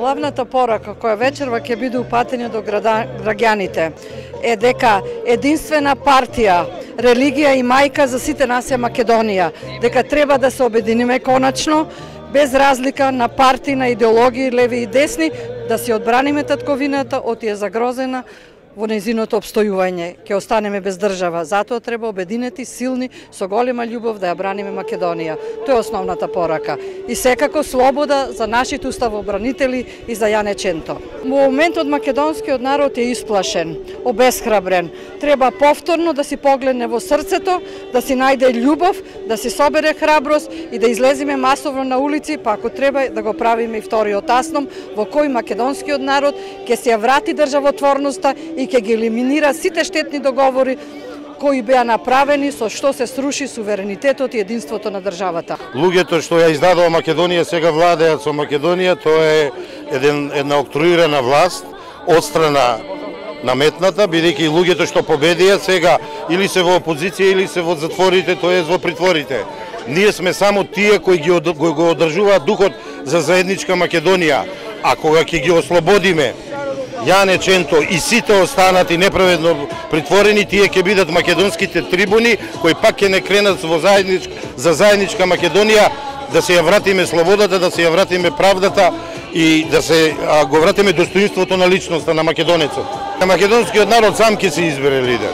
Главната порака која вечерва ќе биде упатена до граѓаните е дека единствена партија, религија и мајка за сите нас е Македонија, дека треба да се обединиме коначно, без разлика на партии, на идеологии, леви и десни, да си одбраниме татковината од тие загрозена во незиното обстојување. Ќе останеме без држава, затоа треба обединети, силни, со голема љубов да ја браниме Македонија. Тоа е основната порака. И секако слобода за нашите уставобранители и за Јане Ченто. Во моментот македонскиот народ е исплашен, обесхрабрен. Треба повторно да си погледне во срцето, да си најде љубов, да си собере храброст и да излеземе масовно на улици, па ако треба да го правиме и вториот асном, во кој македонскиот народ ќе се ја врати државотворноста и ќе ги елиминира сите штетни договори кои беа направени со што се сруши суверенитетот и единството на државата. Луѓето што ја издадува Македонија сега владеат со Македонија, тоа е една октруирана власт од страна наметната, бидејќи луѓето што победија сега или се во опозиција или се во затворите, тоа е во притворите. Ние сме само тие кои го одржуваат духот за заедничка Македонија, а кога ќе ги ослободиме Јане Ченто и сите останати неправедно притворени, тие ќе бидат македонските трибуни кои пак ќе не кренат за заедничка Македонија, да се ја вратиме слободата, да се ја вратиме правдата и да се го вратиме достоинството на личноста на македонецот. Македонскиот народ сам ќе се избере лидер.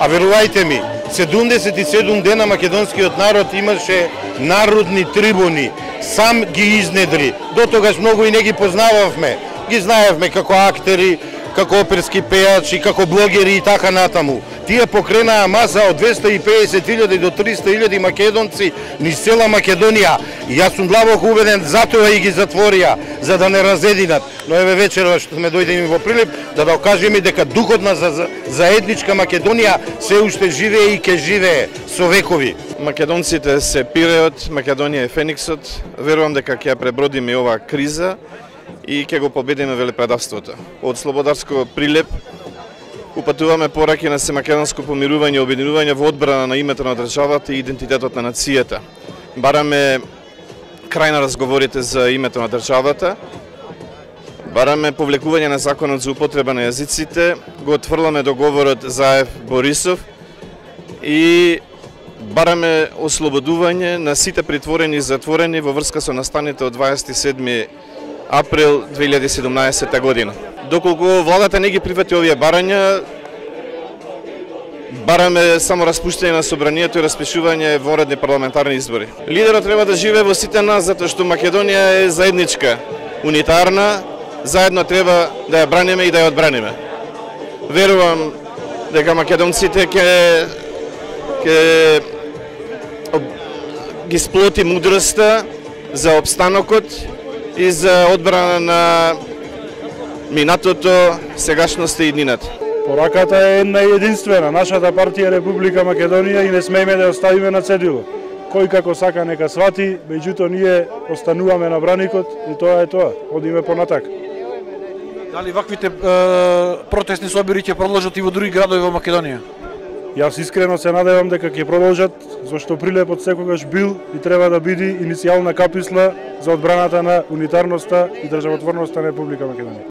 А верувајте ми, 77 дена македонскиот народ имаше народни трибуни, сам ги изнедри. До тогаш многу и не ги познававме. Ги знаевме како актери, како оперски пејачи, како блогери и така натаму. Тие покренаа маса од 250.000 до 300.000 македонци низ цела Македонија. И јас сум длабоко убеден, затоа и ги затворија, за да не разединат. Но еве вечерва што сме дојдени во Прилеп, да докажеме дека духот на заедничка Македонија се уште живее и ќе живее со векови. Македонците се пиреот, Македонија е фениксот. Верувам дека ќе ја пребродиме оваа криза и ќе го победиме велепредавството. Од Слободарско Прилеп упатуваме пораки на семакедонско помирување и обединување во одбрана на името на државата и идентитетот на нацијата. Бараме крај на разговорите за името на државата, бараме повлекување на законот за употреба на јазиците, го отфрламе договорот Заев-Борисов и бараме ослободување на сите притворени и затворени во врска со настаните од 27 април 2017 година. Доколку владата не ги прифати овие барања, бараме само распуштање на собранието и распишување воредни парламентарни избори. Лидерот треба да живее во сите нас, затоа што Македонија е заедничка, унитарна, заедно треба да ја браниме и да ја одбраниме. Верувам дека македонците ќе ги сплоти мудростта за обстанокот и за одбрана на минатото, сегашноста и иднината. Пораката е една и единствена. Нашата партија е Република Македонија и не смееме да ја оставиме на цедило. Кој како сака нека свати, меѓутоа ние остануваме на браникот и тоа е тоа. Одиме понатак. Дали ваквите протестни собори ќе продолжат и во други градови во Македонија? Јас искрено се надевам дека ќе продолжат, зашто Прилепот секогаш бил и треба да биде иницијална каписла за одбраната на унитарноста и државотворноста на Република Македонија.